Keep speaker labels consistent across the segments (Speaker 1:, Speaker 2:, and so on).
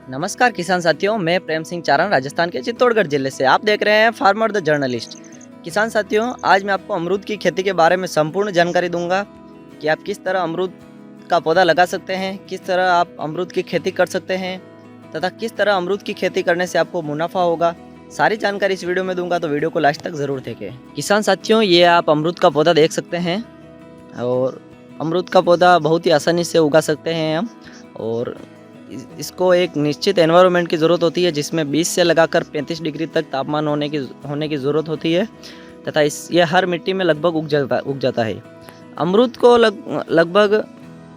Speaker 1: नमस्कार किसान साथियों, मैं प्रेम सिंह चारण राजस्थान के चित्तौड़गढ़ जिले से। आप देख रहे हैं फार्मर द जर्नलिस्ट। किसान साथियों, आज मैं आपको अमरूद की खेती के बारे में संपूर्ण जानकारी दूंगा कि आप किस तरह अमरूद का पौधा लगा सकते हैं, किस तरह आप अमरूद की खेती कर सकते हैं तथा किस तरह अमरूद की खेती करने से आपको मुनाफा होगा। सारी जानकारी इस वीडियो में दूंगा, तो वीडियो को लास्ट तक ज़रूर देखें। किसान साथियों, ये आप अमरूद का पौधा देख सकते हैं और अमरूद का पौधा बहुत ही आसानी से उगा सकते हैं हम। और इसको एक निश्चित एनवायरनमेंट की ज़रूरत होती है, जिसमें 20 से लगाकर 35 डिग्री तक तापमान होने की ज़रूरत होती है तथा ये हर मिट्टी में लगभग उग जाता है। अमरूद को लगभग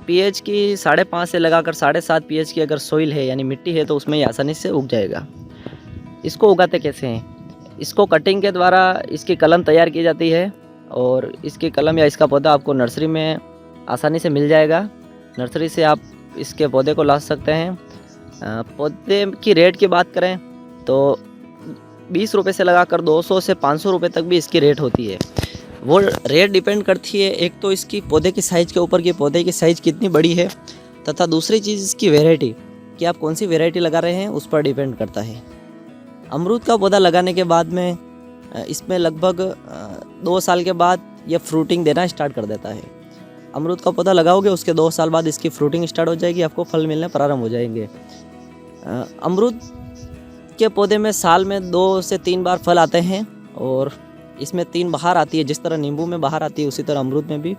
Speaker 1: पीएच की 5.5 से लगाकर 7.5 पीएच की अगर सोइल है यानी मिट्टी है तो उसमें ये आसानी से उग जाएगा। इसको उगाते कैसे हैं? इसको कटिंग के द्वारा इसकी कलम तैयार की जाती है और इसकी कलम या इसका पौधा आपको नर्सरी में आसानी से मिल जाएगा। नर्सरी से आप इसके पौधे को ला सकते हैं। पौधे की रेट की बात करें तो 20 रुपये से लगाकर 200 से 500 रुपये तक भी इसकी रेट होती है। वो रेट डिपेंड करती है एक तो इसकी पौधे की साइज़ के ऊपर कि पौधे की साइज़ कितनी बड़ी है तथा दूसरी चीज़ इसकी वैरायटी कि आप कौन सी वैरायटी लगा रहे हैं उस पर डिपेंड करता है। अमरूद का पौधा लगाने के बाद में इसमें लगभग 2 साल के बाद यह फ्रूटिंग देना स्टार्ट कर देता है। अमरूद का पौधा लगाओगे उसके 2 साल बाद इसकी फ्रूटिंग स्टार्ट हो जाएगी, आपको फल मिलने प्रारंभ हो जाएंगे। अमरूद के पौधे में साल में 2 से 3 बार फल आते हैं और इसमें 3 बहार आती है। जिस तरह नींबू में बहार आती है उसी तरह अमरूद में भी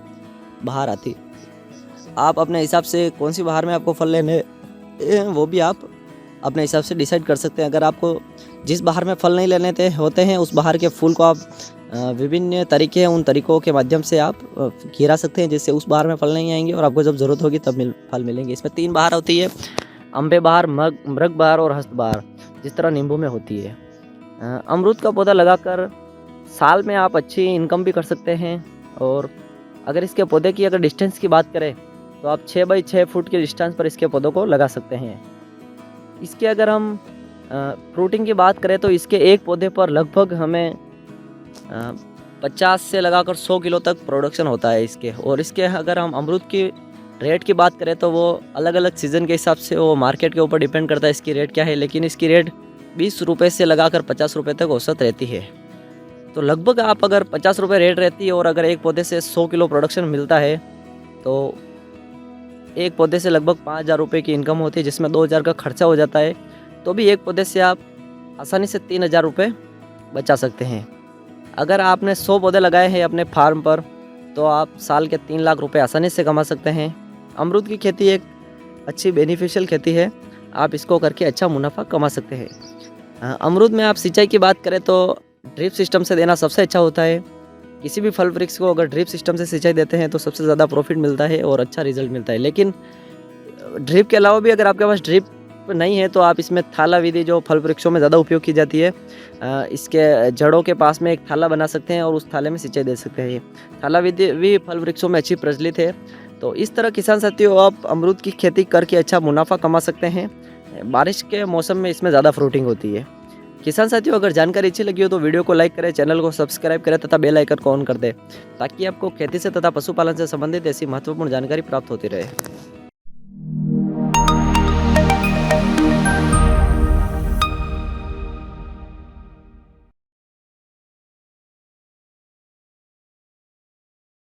Speaker 1: बहार आती है। आप अपने हिसाब से कौन सी बहार में आपको फल लेने वो भी आप अपने हिसाब से डिसाइड कर सकते हैं। अगर आपको जिस बहार में फल नहीं लेने होते हैं उस बहार के फूल को आप विभिन्न तरीके हैं, उन तरीकों के माध्यम से आप गिरा सकते हैं, जिससे उस बहार में फल नहीं आएंगे और आपको जब ज़रूरत होगी तब फल मिलेंगे। इसमें 3 बहार होती है, अम्बे बहार, मृग बहार और हस्त बहार, जिस तरह नींबू में होती है। अमरूद का पौधा लगाकर साल में आप अच्छी इनकम भी कर सकते हैं। और अगर इसके पौधे की अगर डिस्टेंस की बात करें तो आप 6 बाई 6 फुट के डिस्टेंस पर इसके पौधों को लगा सकते हैं। इसके अगर हम फ्रूटिंग की बात करें तो इसके एक पौधे पर लगभग हमें 50 से लगाकर 100 किलो तक प्रोडक्शन होता है इसके। और इसके अगर हम अमरूद की रेट की बात करें तो वो अलग अलग सीज़न के हिसाब से वो मार्केट के ऊपर डिपेंड करता है इसकी रेट क्या है, लेकिन इसकी रेट 20 रुपये से लगाकर 50 रुपये तक औसत रहती है। तो लगभग आप अगर 50 रुपये रेट रहती है और अगर एक पौधे से 100 किलो प्रोडक्शन मिलता है तो एक पौधे से लगभग 5,000 रुपये की इनकम होती है, जिसमें 2,000 का खर्चा हो जाता है। तो भी एक पौधे से आप आसानी से 3,000 रुपये बचा सकते हैं। अगर आपने 100 पौधे लगाए हैं अपने फार्म पर तो आप साल के 3 लाख रुपए आसानी से कमा सकते हैं। अमरूद की खेती एक अच्छी बेनिफिशियल खेती है, आप इसको करके अच्छा मुनाफा कमा सकते हैं। अमरूद में आप सिंचाई की बात करें तो ड्रिप सिस्टम से देना सबसे अच्छा होता है। किसी भी फल वृक्ष को अगर ड्रिप सिस्टम से सिंचाई देते हैं तो सबसे ज़्यादा प्रॉफिट मिलता है और अच्छा रिजल्ट मिलता है। लेकिन ड्रिप के अलावा भी अगर आपके पास ड्रिप नहीं है तो आप इसमें थाला विधि, जो फल वृक्षों में ज़्यादा उपयोग की जाती है, इसके जड़ों के पास में एक थाला बना सकते हैं और उस थाले में सिंचाई दे सकते हैं। थाला विधि भी फल वृक्षों में अच्छी प्रचलित है। तो इस तरह किसान साथियों आप अमरूद की खेती करके अच्छा मुनाफा कमा सकते हैं। बारिश के मौसम में इसमें ज़्यादा फ्रूटिंग होती है। किसान साथियों, अगर जानकारी अच्छी लगी हो तो वीडियो को लाइक करें, चैनल को सब्सक्राइब करें तथा बेल आइकन को ऑन कर दें, ताकि आपको खेती से तथा पशुपालन से संबंधित ऐसी महत्वपूर्ण जानकारी प्राप्त होती रहे।